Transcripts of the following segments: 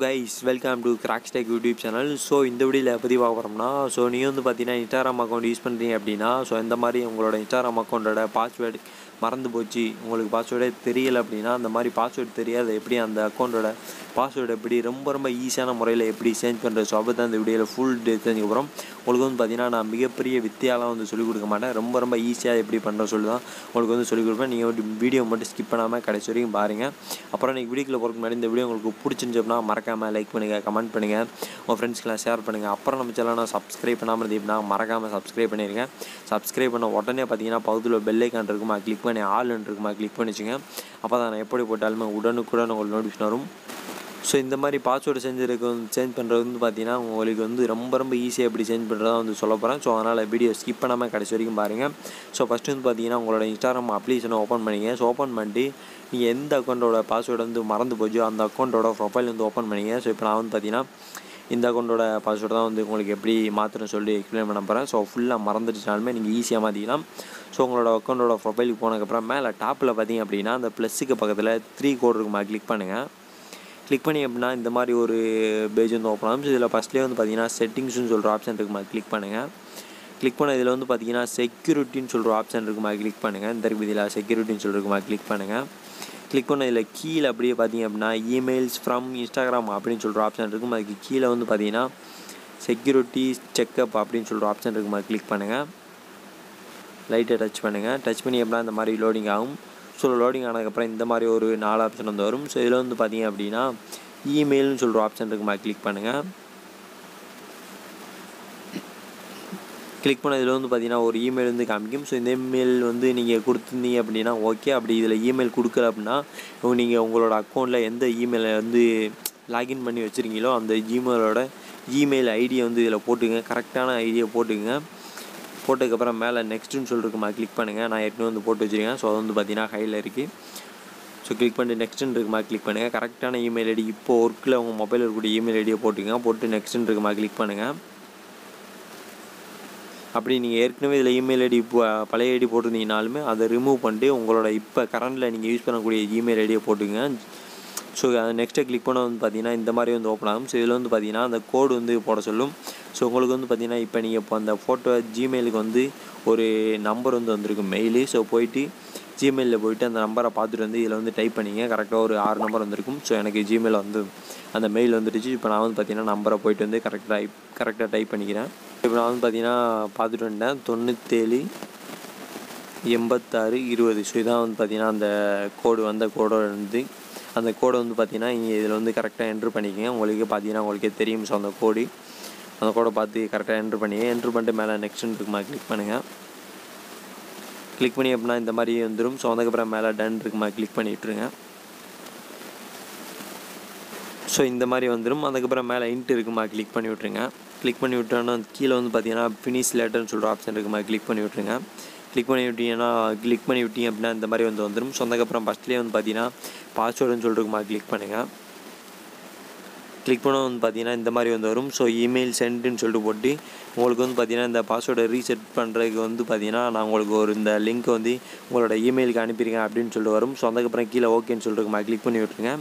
guys, welcome to Crackz Tech YouTube channel. So இந்த வீடியோல பத்தி பார்க்க போறோம்னா நீ வந்து பாத்தீனா Instagram account யூஸ் பண்றீங்க அப்படினா இந்த மாதிரி உங்களோட Instagram accountோட பாஸ்வேர்ட் மறந்து போச்சு உங்களுக்கு பாஸ்வேர்டே தெரியல அப்படினா அந்த மாதிரி பாஸ்வேர்ட் தெரியாத எப்படி அந்த அக்கவுண்டோட பாஸ்வேர்ட் எப்படி ரொம்ப ஈஸியான முறையில் எப்படி சேஞ்ச் பண்றது சோ அப்பதான் இந்த வீடியோல ஃபுல் டீடைல்ஸ் தெரிஞ்சுக்க போறோம். உங்களுக்கு வந்து பாத்தீனா நான் மிகப்பெரிய வித்தியாலாம் வந்து சொல்லி கொடுக்க மாட்டேன். ரொம்ப ஈஸியா எப்படி பண்றது சொல்லி தான் உங்களுக்கு வந்து சொல்லி கொடுப்பேன். நீங்க வீடியோ மட்டும் ஸ்கிப் பண்ணாம கடைசி வரைக்கும் பாருங்க. அப்புறம் நீங்க வீடியோக்குள்ள போறதுக்கு முன்னாடி இந்த வீடியோ உங்களுக்கு பிடிச்சிருந்துச்சுனா மறக்காம லைக் பண்ணுங்க, கமெண்ட் பண்ணுங்க, உங்க ஃப்ரெண்ட்ஸ்க்குலாம் ஷேர் பண்ணுங்க. அப்புறம் நம்ம சேனலை சப்ஸ்கிரைப் பண்ணாம இருந்தீங்கன்னா மறக்காம சப்ஸ்கிரைப் பண்ணிருங்க. சப்ஸ்கிரைப் பண்ண உடனே பாத்தீங்கன்னா பக்கத்துல பெல் ஐகான் இருக்குமா கிளிக் பண்ணி ஆல் இருக்குமா கிளிக் பண்ணிச்சுங்க. அப்பதான் நான் எப்படி போட்டாலுமே உடனுக்குடன் உங்களுக்கு நோட்டிஃபிகேஷன் வரும். ஸோ இந்த மாதிரி பாஸ்வேர்டு சேஞ்ச் பண்ணுறது வந்து பார்த்தீங்கன்னா உங்களுக்கு வந்து ரொம்ப ஈஸியாக எப்படி சேஞ்ச் பண்ணுறதா வந்து சொல்ல போகிறேன். ஸோ அதனால் வீடியோ ஸ்கிப் பண்ணாமல் கடைசி வரைக்கும் பாருங்கள். ஸோ ஃபஸ்ட்டு வந்து பார்த்தீங்கன்னா உங்களோட இன்ஸ்டாகிராம் அப்ளிகேஷனை ஓப்பன் பண்ணிங்க. ஸோ ஓப்பன் பண்ணிட்டு நீங்கள் எந்த அக்கௌண்ட்டோட பாஸ்வேர்டு வந்து மறந்து போச்சோ அந்த அக்கௌண்ட்டோட ப்ரொஃபைல் வந்து ஓப்பன் பண்ணிங்க. ஸோ இப்போ நான் வந்து பார்த்தீங்கன்னா இந்த அக்கௌண்ட்டோட பாஸ்வேர்டு தான் வந்து உங்களுக்கு எப்படி மாற்றணும்னு சொல்லி எக்ஸ்பிளைன் பண்ண போகிறேன். ஸோ ஃபுல்லாக மறந்துட்டுனாலுமே நீங்கள் ஈஸியாக மாற்றிக்கலாம். ஸோ உங்களோட அக்கௌண்ட்டோட ப்ரொஃபைலுக்கு போனதுக்கப்புறம் மேலே டாப்பில் பார்த்தீங்க அப்படின்னா அந்த ப்ளஸ்ஸுக்கு பக்கத்தில் 3 கோடு இருக்குமா கிளிக் பண்ணுங்கள். கிளிக் பண்ணி அப்படின்னா இந்த மாதிரி ஒரு பேஜ் வந்து ஓப்பன் ஆகும். இதில் ஃபஸ்ட்லேயே வந்து பார்த்தீங்கன்னா செட்டிங்ஸ்னு சொல்கிற ஆப்ஷன் இருக்குமா கிளிக் பண்ணுங்கள். கிளிக் பண்ண இதில் வந்து பார்த்தீங்கன்னா செக்யூரிட்டின்னு சொல்கிற ஆப்ஷன் இருக்குமா கிளிக் பண்ணுங்கள். இந்த இதில் செக்யூரிட்டின்னு சொல்லிருக்குமா கிளிக் பண்ணுங்கள். கிளிக் பண்ண இதில் கீழே அப்படியே பார்த்தீங்க அப்படின்னா இமெயில்ஸ் ஃப்ரம் இன்ஸ்டாகிராம் அப்படின்னு சொல்கிற ஆப்ஷன் இருக்கும். அதுக்கு கீழே வந்து பார்த்தீங்கன்னா செக்யூரிட்டி செக்அப் அப்படின்னு சொல்கிற ஆப்ஷன் இருக்குமா கிளிக் பண்ணுங்கள். லைட்டை டச் பண்ணுங்கள். டச் பண்ணி அப்படின்னா இந்த மாதிரி லோடிங் ஆகும். ஸோ லோடிங் ஆனதுக்கப்புறம் இந்த மாதிரி ஒரு 4 ஆப்ஷன் வந்து வரும். ஸோ இதில் வந்து பார்த்தீங்க அப்படின்னா இமெயில்னு சொல்கிற ஆப்ஷன் இருக்குமா கிளிக் பண்ணுங்கள். கிளிக் பண்ண இதில் வந்து பார்த்தீங்கன்னா ஒரு இமெயில் வந்து காமிக்கும். ஸோ இந்த இமெயில் வந்து நீங்கள் கொடுத்துருந்தீங்க அப்படின்னா ஓகே. அப்படி இதில் இமெயில் கொடுக்கல அப்படின்னா நீங்கள் உங்களோட அக்கௌண்ட்டில் எந்த இமெயிலை வந்து லாகின் பண்ணி வச்சுருக்கீங்களோ அந்த இமெயில் ஐடியை வந்து இதில் போட்டுங்க. கரெக்டான ஐடியை போட்டுங்க. போட்டதுக்கப்புறம் மேலே நெக்ஸ்ட்டுன்னு சொல்லிருக்குமா கிளிக் பண்ணுங்கள். நான் ஏற்கனவே வந்து போட்டு வச்சுருக்கேன். ஸோ அது வந்து பார்த்தீங்கன்னா ஹையில் இருக்குது. ஸோ கிளிக் பண்ணிட்டு நெக்ஸ்ட்டுன்னு இருக்குமா கிளிக் பண்ணுங்கள். கரெக்டான இமெயில் ஐடி இப்போ ஒர்க்கில் உங்கள் மொபைலில் இருக்கக்கூடிய இமெயில் ஐடியை போட்டுங்க. போட்டு நெக்ஸ்ட்டுன்னு இருக்குமா கிளிக் பண்ணுங்கள். அப்படி நீங்கள் ஏற்கனவே இதில் இமெயில் ஐடி இப்போ பழைய ஐடி போட்டிருந்தீங்கனாலுமே அதை ரிமூவ் பண்ணிட்டு உங்களோட இப்போ கரண்டில் நீங்கள் யூஸ் பண்ணக்கூடிய இமெயில் ஐடியை போட்டுங்க. ஸோ நெக்ஸ்ட்டை கிளிக் பண்ண வந்து பார்த்தீங்கன்னா இந்த மாதிரி வந்து ஓப்பன் ஆகும். ஸோ இதில் வந்து பார்த்தீங்கன்னா அந்த கோடு வந்து போட சொல்லும். ஸோ உங்களுக்கு வந்து பார்த்தீங்கன்னா இப்போ நீங்கள் இப்போ அந்த ஃபோட்டோ ஜிமெயிலுக்கு வந்து ஒரு நம்பர் வந்து வந்திருக்கும் மெயிலு. ஸோ போயிட்டு ஜிமெயிலில் போயிட்டு அந்த நம்பரை பார்த்துட்டு வந்து இதில் வந்து டைப் பண்ணிங்க. கரெக்டாக ஒரு 6 நம்பர் வந்திருக்கும். ஸோ எனக்கு ஜிமெயில் வந்து அந்த மெயில் வந்துடுச்சு. இப்போ நான் வந்து பார்த்தீங்கன்னா நம்பரை போயிட்டு வந்து கரெக்டாக டைப் பண்ணிக்கிறேன். இப்போ நான் வந்து பார்த்தீங்கன்னா பார்த்துட்டு வந்துட்டேன் 97 86 20. ஸோ இதான் வந்து பார்த்தீங்கன்னா அந்த கோடோட வந்து அந்த கோடை வந்து பார்த்தீங்கன்னா நீங்கள் இதில் வந்து கரெக்டாக என்ட்ரு பண்ணிக்கங்க. உங்களுக்கே தெரியும். ஸோ அந்த கோடை பார்த்து கரெக்டாக என்ட்ரு பண்ணிட்டு மேலே நெக்ஸ்ட்டுன்னு இருக்குமா கிளிக் பண்ணுங்கள். கிளிக் பண்ணி அப்படின்னா இந்த மாதிரி வந்துடும். ஸோ அதுக்கப்புறம் மேலே டன் இருக்குமா கிளிக் பண்ணிவிட்ருங்க. ஸோ இந்த மாதிரி வந்துடும். அதுக்கப்புறம் மேலே இன்ட் இருக்குமா கிளிக் பண்ணி விட்ருங்க. கிளிக் பண்ணி விட்டோன்னா கீழே வந்து பார்த்தீங்கன்னா ஃபினிஷ் லேட்டர்னு சொல்கிற ஆப்ஷன் இருக்குமா கிளிக் பண்ணி விட்ருங்க. கிளிக் பண்ணி விட்டீங்க அப்படின்னா இந்த மாதிரி வந்து வந்துடும். ஸோ அதுக்கப்புறம் ஃபஸ்ட்லேயே வந்து பார்த்தீங்கன்னா பாஸ்வேர்டுன்னு சொல்லிருக்குமா கிளிக் பண்ணுங்கள். கிளிக் பண்ண வந்து பார்த்தீங்கன்னா இந்த மாதிரி வந்து வரும். ஸோ இமெயில் சென்டுன்னு சொல்லிட்டு போட்டு உங்களுக்கு வந்து பார்த்தீங்கன்னா இந்த பாஸ்வேர்டை ரீசெட் பண்ணுறதுக்கு வந்து பார்த்தீங்கன்னா நான் உங்களுக்கு இந்த லிங்க் வந்து உங்களோட இமெயிலுக்கு அனுப்பிடுங்க அப்படின்னு சொல்லிட்டு வரும். ஸோ அதுக்கப்புறம் கீழே ஓகேன்னு சொல்லிருக்குமா கிளிக் பண்ணி விட்டுருங்க.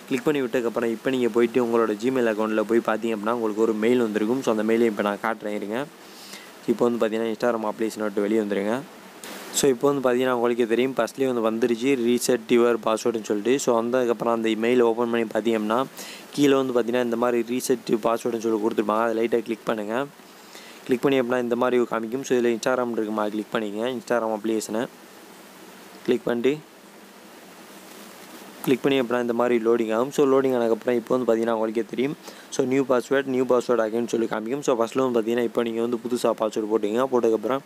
கிளிக் பண்ணி விட்டதுக்கப்புறம் இப்போ நீங்கள் போயிட்டு உங்களோட ஜிமெயில் அக்கௌண்ட்டில் போய் பார்த்தீங்க அப்படின்னா உங்களுக்கு ஒரு மெயில் வந்திருக்கும். ஸோ அந்த மெயிலை இப்போ நான் காட்டுறேன் இருங்க. இப்போ வந்து பார்த்தீங்கன்னா இன்ஸ்டாகிராம் அப்ளிகேஷன் விட்டு வெளியே வந்துடுங்க. ஸோ இப்போ வந்து பார்த்தீங்கன்னா உங்களுக்கே தெரியும் ஃபஸ்ட்லேயே வந்து வந்துருச்சு ரீசெட் யுவர் பாஸ்வேர்டுன்னு சொல்லிட்டு. ஸோ வந்ததுக்கப்புறம் அந்த மெயில் ஓப்பன் பண்ணி பார்த்தீங்கன்னா கீழே வந்து பார்த்தீங்கன்னா இந்த மாதிரி ரீசெட் பாஸ்வேர்டுன்னு சொல்லி கொடுத்துருப்பாங்க. அதை லைட்டாக கிளிக் பண்ணுங்கள். கிளிக் பண்ணி அப்படின்னா இந்த மாதிரி காமிக்கும். ஸோ இதில் இன்ஸ்டாகிராம் இருக்குமா கிளிக் பண்ணிங்க. இன்ஸ்டாகிராம் அப்ளிகேஷனை கிளிக் பண்ணி அப்படின்னா இந்த மாதிரி லோடிங் ஆகும். ஸோ லோடிங் ஆனதுக்கப்புறம் இப்போ வந்து பார்த்தீங்கன்னா உங்களுக்கே தெரியும். ஸோ நியூ பாஸ்வேர்டு அகைன்னு சொல்லி காமிக்கும். ஸோ ஃபஸ்ட்டில் வந்து பார்த்தீங்கன்னா இப்போ நீங்கள் வந்து புதுசாக பாஸ்வேர்டு போட்டதுக்கப்புறம்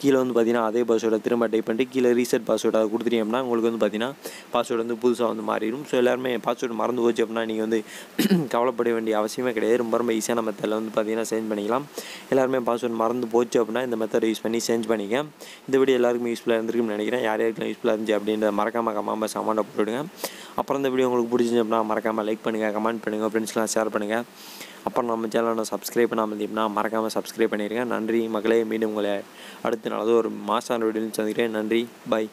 கீழே வந்து பார்த்தீங்கன்னா அதே பாஸ்வேர்டை திரும்ப டைப் பண்ணிட்டு கீழே ரீசெட் பாஸ்வேர்டு அதை கொடுத்துட்டீங்கன்னா உங்களுக்கு வந்து பார்த்தீங்கன்னா பாஸ்வேர்டு வந்து புதுசாக வந்து மாறிடும். ஸோ எல்லாருமே பாஸ்வேர்டு மறந்து போச்சு அப்படின்னா நீங்கள் வந்து கவலைப்பட வேண்டிய அவசியமே கிடையாது. ரொம்ப ஈஸியான மெத்தடில் வந்து பார்த்தீங்கன்னா சேஞ்ச் பண்ணிக்கலாம். எல்லாருமே பாஸ்வேர்டு மறந்து போச்சு அப்படின்னா இந்த மெத்தடை யூஸ் பண்ணி சேஞ்ச் பண்ணிக்க. இந்த வீடியோ எல்லாருக்குமே யூஸ்ஃபுல்லாக இருந்திருக்குன்னு நினைக்கிறேன். யாருக்கும் யூஸ்ஃபுல்லாக இருந்துச்சு அப்படின்றத மறக்காமல் கமெண்ட்டில் போட்டுவிடுங்க. அப்புறம் இந்த வீடியோ உங்களுக்கு பிடிச்சிருந்துச்சு அப்படின்னா மறக்காமல் லைக் பண்ணுங்கள், கமெண்ட் பண்ணுங்கள், ஃப்ரெண்ட்ஸ்லாம் ஷேர் பண்ணுங்கள். அப்புறம் நம்ம சேனலை சப்ஸ்கிரைப் பண்ணாமல் இருந்தீங்கன்னா மறக்காமல் சப்ஸ்கிரைப் பண்ணிடுங்க. நன்றி மக்களே. மீண்டும் உங்களை அடுத்த நாள் ஒரு மாசான வீடியோன்னு சந்திக்கிறேன். நன்றி, பாய்.